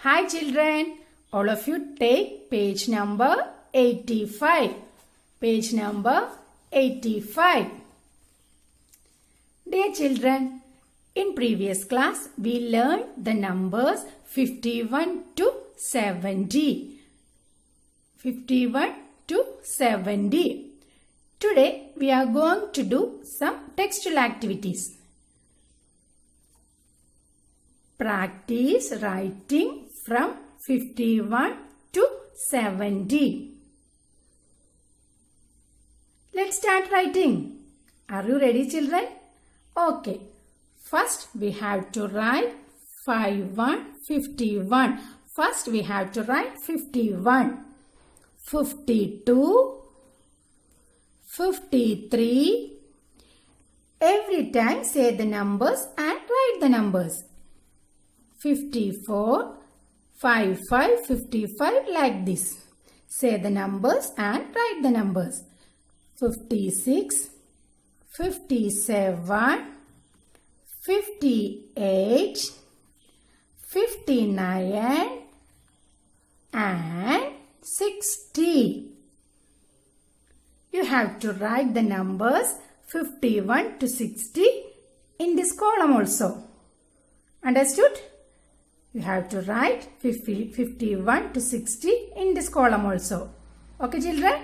Hi children, all of you take page number 85. Page number 85. Dear children, in previous class we learned the numbers 51 to 70. 51 to 70. Today we are going to do some textual activities. Practice writing from 51 to 70. Let's start writing. Are you ready, children? Okay. First we have to write 51. First we have to write 51. 52. 53. Every time say the numbers and write the numbers. 54, 55, 55 like this. Say the numbers and write the numbers. 56, 57, 58, 59 and 60. You have to write the numbers 51 to 60 in this column also. Understood? You have to write 51 to 60 in this column also. Okay, children?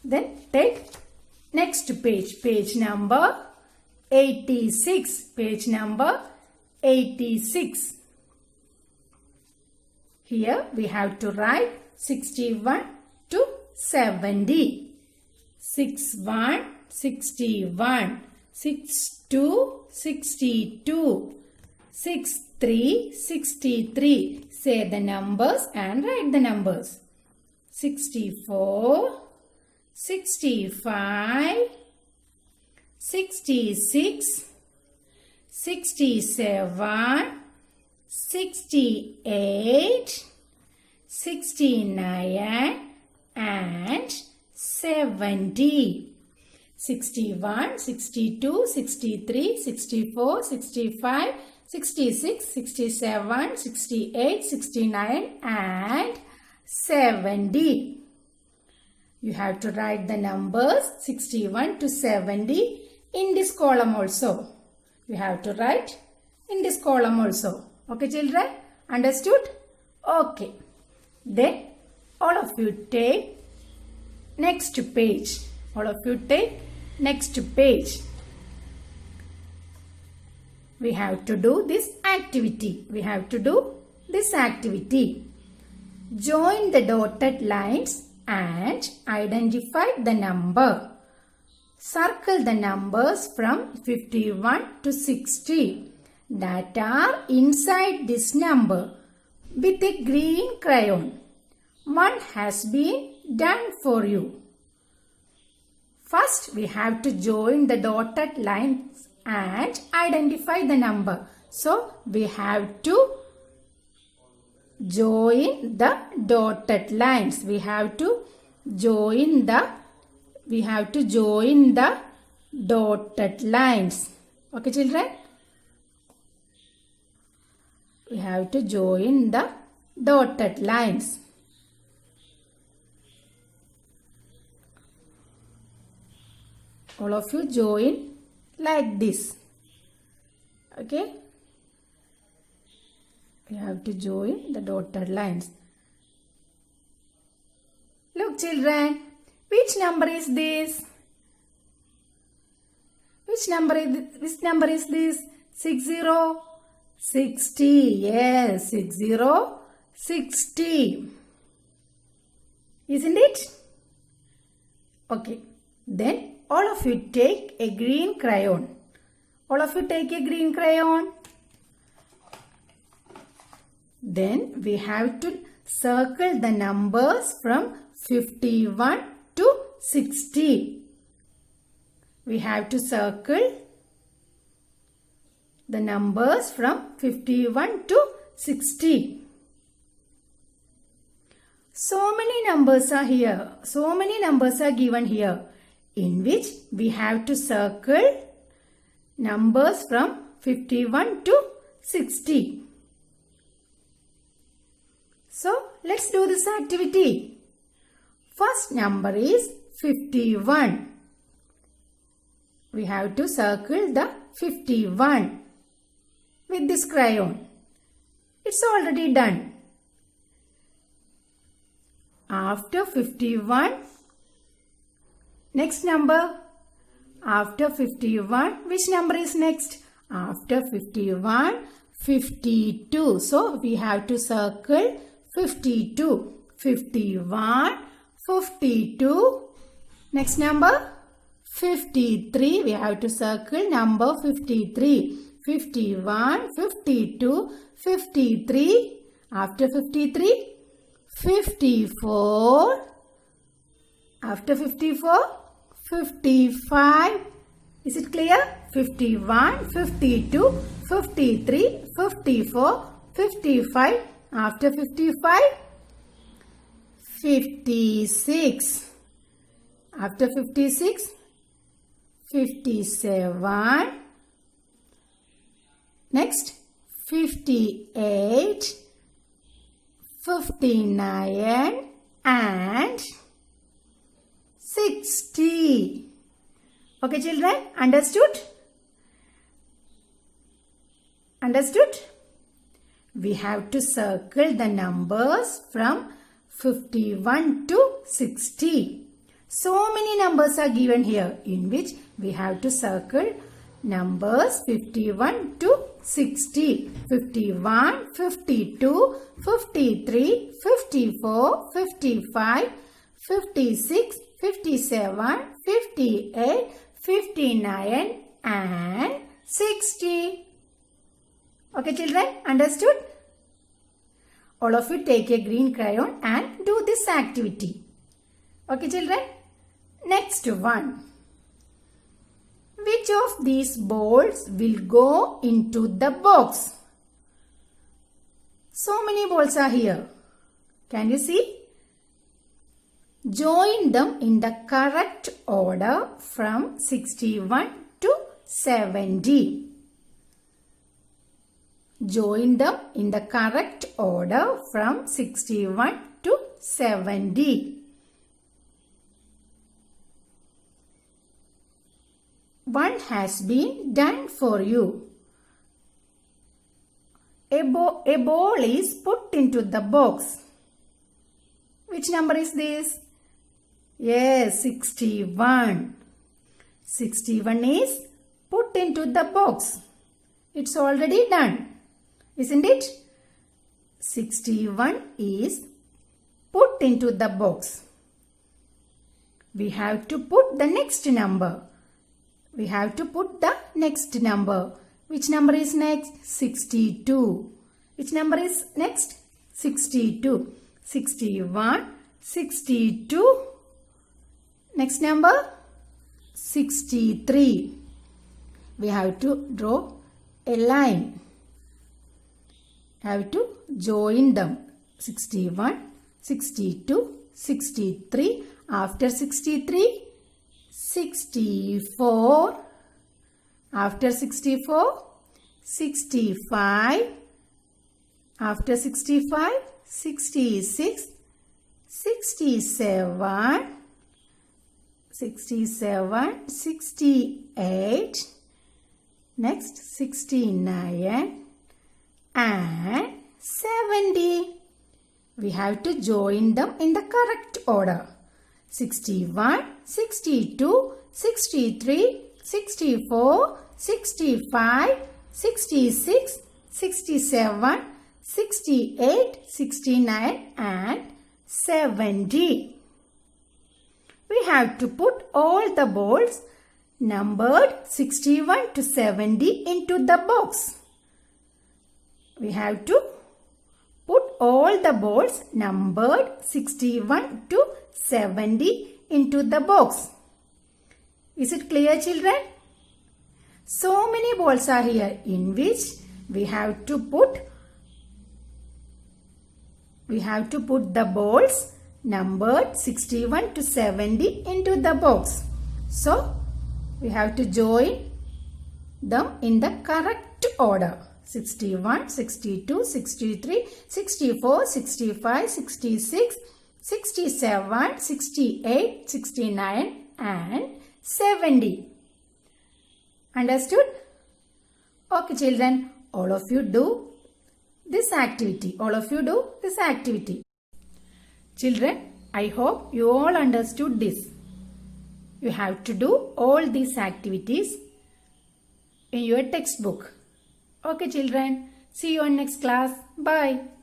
Then take next page. Page number 86. Page number 86. Here we have to write 61 to 70. 61, 61. 62, 62. 63, 63. Say the numbers and write the numbers. 64, 65, 66, 67, 68, 69 and 70. 61, 62, 63, 64, 65, 66, 67, 68, 69 and 70. You have to write the numbers 61 to 70 in this column also. You have to write in this column also. Okay, children? Understood? Okay. Then all of you take next page. All of you take next page. We have to do this activity. We have to do this activity. Join the dotted lines and identify the number. Circle the numbers from 51 to 60 that are inside this number with a green crayon. One has been done for you. First, we have to join the dotted lines and identify the number. So, we have to join the dotted lines. We have to join the dotted lines. Okay, children? We have to join the dotted lines. All of you join like this. Okay? You have to join the dotted lines. Look, children, which number is this? Which number is this? 60? 60. Yes, 60, 60. Isn't it? Okay. Then all of you take a green crayon. All of you take a green crayon. Then we have to circle the numbers from 51 to 60. We have to circle the numbers from 51 to 60. So many numbers are here. So many numbers are given here, in which we have to circle numbers from 51 to 60. So let's do this activity. First number is 51. We have to circle the 51 with this crayon. It's already done. After 51, next number. After 51, which number is next? After 51, 52. So we have to circle 52. 51, 52. Next number? 53. We have to circle number 53. 51, 52, 53. After 53, 54. After 54, 55. Is it clear? 51, 52, 53, 54, 55. After 55, 56. After 56, 57. Next, 58, 59 and 60. Okay, children, understood? Understood? We have to circle the numbers from 51 to 60. So many numbers are given here, in which we have to circle numbers 51 to 60. 51, 52, 53, 54, 55, 56, 57, 58, 59 and 60. Okay, children, understood? All of you take a green crayon and do this activity. Okay, children? Next one. Which of these balls will go into the box? So many balls are here. Can you see? Join them in the correct order from 61 to 70. Join them in the correct order from 61 to 70. One has been done for you. A ball is put into the box. Which number is this? Yes, 61. 61 is put into the box. It's already done, isn't it? 61 is put into the box. We have to put the next number. We have to put the next number. Which number is next? 62. Which number is next? 62. 61, 62. Next number? 63. We have to draw a line. Have to join them. 61, 62, 63. After 63, 64. After 64, 65. After 65, 66, 67, 67, 68. Next, 69 and 70. We have to join them in the correct order. 61, 62, 63, 64, 65, 66, 67, 68, 69 and 70. We have to put all the balls numbered 61 to 70 into the box. We have to put all the balls numbered 61 to 70 into the box. Is it clear, children? So many balls are here, in which we have to put the balls numbered 61 to 70 into the box. So we have to join them in the correct order. 61, 62, 63, 64, 65, 66, 67, 68, 69 and 70. Understood? Okay children, all of you do this activity. All of you do this activity. Children, I hope you all understood this. You have to do all these activities in your textbook. Okay children, see you on next class. Bye.